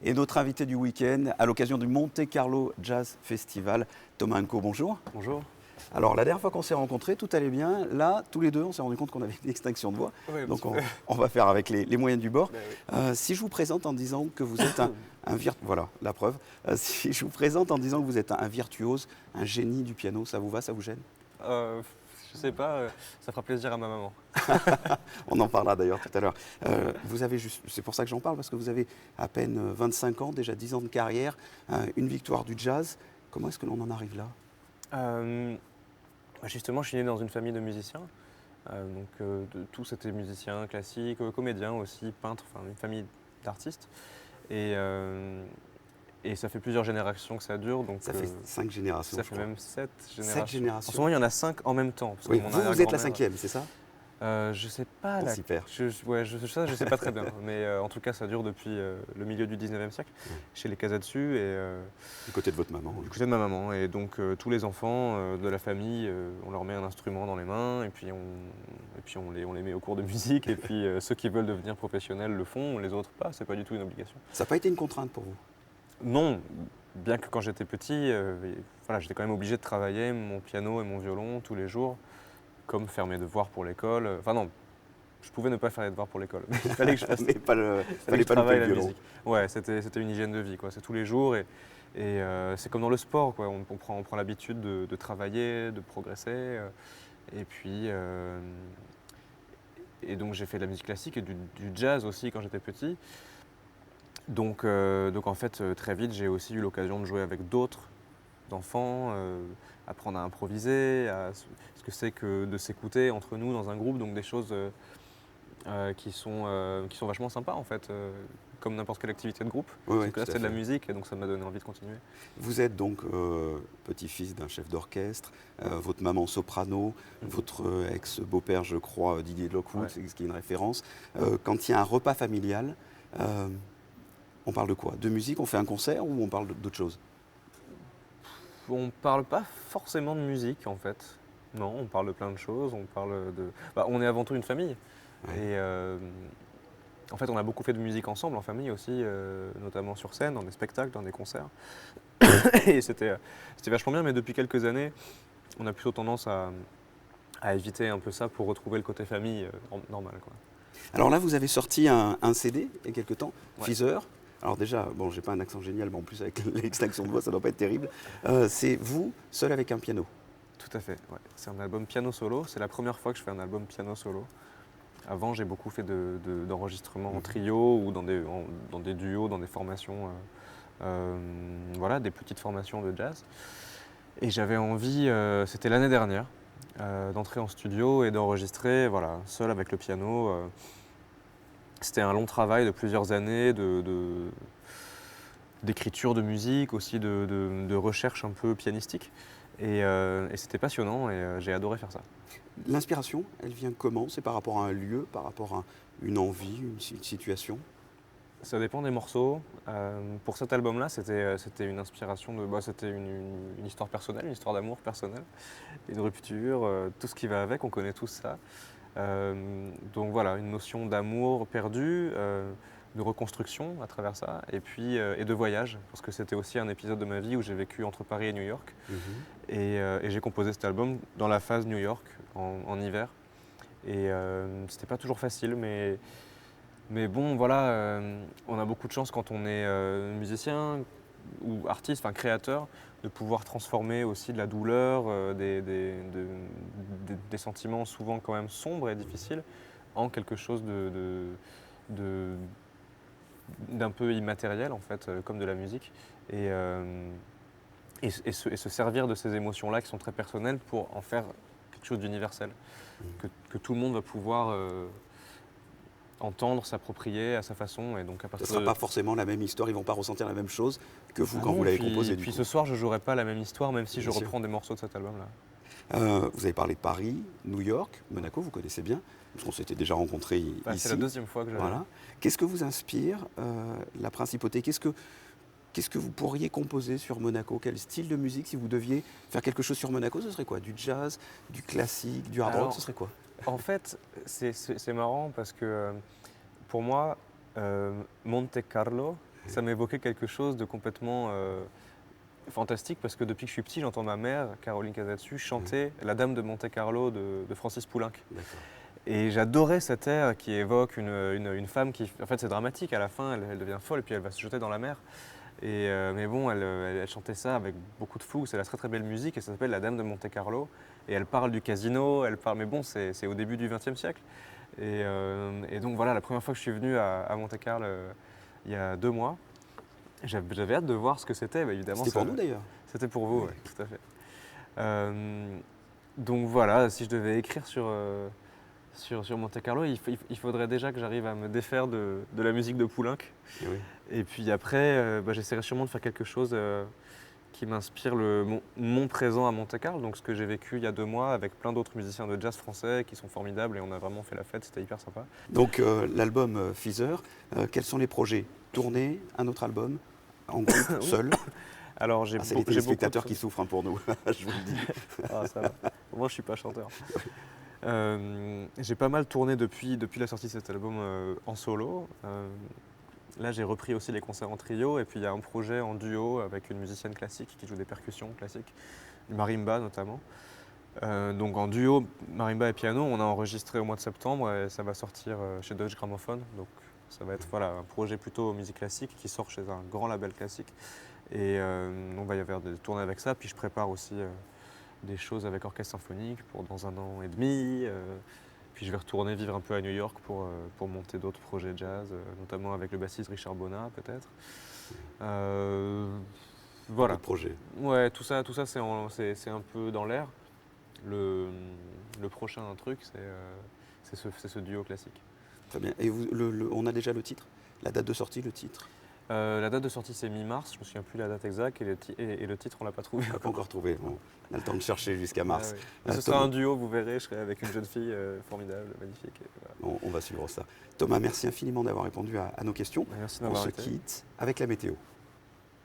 Et notre invité du week-end, à l'occasion du Monte Carlo Jazz Festival, Thomas Nko, bonjour. Bonjour. Alors, la dernière fois qu'on s'est rencontrés, tout allait bien. Là, tous les deux, on s'est rendu compte qu'on avait une extinction de voix. Oui, donc, on va faire avec les moyens du bord. Ben oui. Si je vous présente en disant que vous êtes voilà, la preuve. Si je vous présente en disant que vous êtes un virtuose, un génie du piano, ça vous va, ça vous gêne? Je sais pas, ça fera plaisir à ma maman. On en parlera d'ailleurs tout à l'heure. C'est pour ça que j'en parle, parce que vous avez à peine 25 ans, déjà 10 ans de carrière, une victoire du jazz. Comment est-ce que l'on en arrive là? Justement, je suis né dans une famille de musiciens. Tous étaient musiciens classiques, comédiens aussi, peintres, enfin une famille d'artistes. Et ça fait plusieurs générations que ça dure. Donc, ça fait 5 générations. Ça fait même 7 générations. 7 générations. En ce moment, il y en a 5 en même temps. Parce que Oui, mon vous êtes la 5e, c'est ça? Je sais pas. On s'y perd. Je sais pas très bien. Mais en tout cas, ça dure depuis le milieu du 19e siècle, chez les Casadesus. Du côté de votre maman. Du côté de ma maman. Et donc, tous les enfants de la famille, on leur met un instrument dans les mains et puis on les met au cours de musique. Et puis, ceux qui veulent devenir professionnels le font, les autres pas. C'est pas du tout une obligation. Ça n'a pas été une contrainte pour vous? Non. Bien que quand j'étais petit, j'étais quand même obligé de travailler mon piano et mon violon tous les jours, comme faire mes devoirs pour l'école. Enfin non, je pouvais ne pas faire les devoirs pour l'école, mais il fallait que je fasse. Mais fallait pas louper le violon. musique. Ouais, c'était une hygiène de vie, quoi. C'est tous les jours et c'est comme dans le sport, quoi. On prend l'habitude de travailler, de progresser. Et donc j'ai fait de la musique classique et du jazz aussi quand j'étais petit. Donc en fait, très vite, j'ai aussi eu l'occasion de jouer avec d'autres enfants, apprendre à improviser, ce que c'est que de s'écouter entre nous dans un groupe, donc des choses qui sont vachement sympas en fait, comme n'importe quelle activité de groupe. Oui, là, c'est de la musique et donc ça m'a donné envie de continuer. Vous êtes donc petit-fils d'un chef d'orchestre, votre maman soprano, votre ex-beau-père, je crois, Didier Lockwood, c'est ce qui est une référence. Quand il y a un repas familial, on parle de quoi? De musique? On fait un concert ou on parle d'autre chose? On parle pas forcément de musique en fait. Non, on parle de plein de choses. On est avant tout une famille. Ouais. Et en fait, on a beaucoup fait de musique ensemble, en famille aussi, notamment sur scène, dans des spectacles, dans des concerts. Et c'était vachement bien, mais depuis quelques années, on a plutôt tendance à éviter un peu ça pour retrouver le côté famille normal, quoi. Alors là, vous avez sorti un CD il y a quelques temps, ouais. Feather. Alors déjà, bon, j'ai pas un accent génial, mais en plus avec l'extinction de voix, ça doit pas être terrible. C'est vous, seul avec un piano? Tout à fait, ouais. C'est un album piano solo. C'est la première fois que je fais un album piano solo. Avant, j'ai beaucoup fait d'enregistrements en trio ou dans des duos, dans des formations, des petites formations de jazz. Et j'avais envie, c'était l'année dernière, d'entrer en studio et d'enregistrer, seul avec le piano. C'était un long travail de plusieurs années d'écriture de musique, aussi de recherche un peu pianistique. Et c'était passionnant et j'ai adoré faire ça. L'inspiration, elle vient comment? C'est par rapport à un lieu, par rapport à une envie, une situation? Ça dépend des morceaux. Pour cet album-là, c'était une inspiration c'était une histoire personnelle, une histoire d'amour personnelle, une rupture, tout ce qui va avec, on connaît tous ça. Donc voilà, une notion d'amour perdu, de reconstruction à travers ça, et de voyage, parce que c'était aussi un épisode de ma vie où j'ai vécu entre Paris et New York. Et j'ai composé cet album dans la phase New York, en hiver. Et c'était pas toujours facile, mais bon, on a beaucoup de chance quand on est musicien ou artiste, enfin créateur, de pouvoir transformer aussi de la douleur, des sentiments souvent quand même sombres et difficiles, en quelque chose d'un peu immatériel en fait, comme de la musique. Et se servir de ces émotions-là qui sont très personnelles pour en faire quelque chose d'universel, que tout le monde va pouvoir entendre, s'approprier à sa façon. Et donc Ce ne sera pas forcément la même histoire, ils ne vont pas ressentir la même chose que vous quand vous l'avez composé. Et puis ce soir, je ne jouerai pas la même histoire, même si je reprends des morceaux de cet album-là. Vous avez parlé de Paris, New York, Monaco, vous connaissez bien, parce qu'on s'était déjà rencontrés ici. C'est la deuxième fois que je viens. Qu'est-ce que vous inspire la principauté? Qu'est-ce que vous pourriez composer sur Monaco? Quel style de musique, si vous deviez faire quelque chose sur Monaco, ce serait quoi? Du jazz, du classique, du hard rock, ce serait quoi? En fait, c'est marrant parce que pour moi, Monte Carlo, ça m'évoquait quelque chose de complètement fantastique parce que depuis que je suis petit, j'entends ma mère, Caroline Casatsu, chanter La Dame de Monte Carlo de Francis Poulenc. D'accord. Et j'adorais cet air qui évoque une femme qui, en fait c'est dramatique, à la fin elle devient folle et puis elle va se jeter dans la mer. Mais bon, elle chantait ça avec beaucoup de fougue, c'est la très très belle musique et ça s'appelle La Dame de Monte Carlo. Et elle parle du casino, elle parle, mais bon, c'est au début du XXe siècle. Et donc voilà, la première fois que je suis venu à Monte Carlo il y a 2 mois, j'avais hâte de voir ce que c'était, bah, évidemment. C'était pour nous d'ailleurs. C'était pour vous, Oui. ouais, tout à fait. Donc voilà, si je devais écrire sur Monte Carlo, il faudrait déjà que j'arrive à me défaire de la musique de Poulenc. Et oui. Et puis après, j'essaierai sûrement de faire quelque chose qui m'inspire mon présent à Monte Carlo, donc ce que j'ai vécu il y a 2 mois avec plein d'autres musiciens de jazz français qui sont formidables et on a vraiment fait la fête, c'était hyper sympa. Donc l'album Feather, quels sont les projets? Tourner un autre album en groupe, seul? Alors C'est les téléspectateurs qui souffrent pour nous, je vous le dis. Ah, ça va. Moi, je suis pas chanteur. J'ai pas mal tourné depuis la sortie de cet album en solo. Là, j'ai repris aussi les concerts en trio et puis il y a un projet en duo avec une musicienne classique qui joue des percussions classiques, du marimba notamment. Donc en duo, marimba et piano, on a enregistré au mois de septembre et ça va sortir chez Deutsche Grammophon. Donc ça va être un projet plutôt musique classique qui sort chez un grand label classique. Et on va y avoir des tournées avec ça. Puis je prépare aussi des choses avec orchestre symphonique pour dans 1 an et demi. Puis je vais retourner vivre un peu à New York pour monter d'autres projets jazz, notamment avec le bassiste Richard Bonnat peut-être. Voilà. Votre projet. Ouais, tout ça c'est un peu dans l'air. Le prochain truc, c'est ce duo classique. Très bien. Et on a déjà le titre? La date de sortie, le titre? La date de sortie c'est mi-mars, je ne me souviens plus la date exacte et le titre on l'a pas trouvé. On n'a pas encore trouvé. Bon, on a le temps de chercher jusqu'à mars. Ah, oui. Ce sera un duo, vous verrez, je serai avec une jeune fille formidable, magnifique. Voilà. On va suivre ça. Thomas, merci infiniment d'avoir répondu à nos questions. Merci de On m'avoir se invité. quitte avec la météo.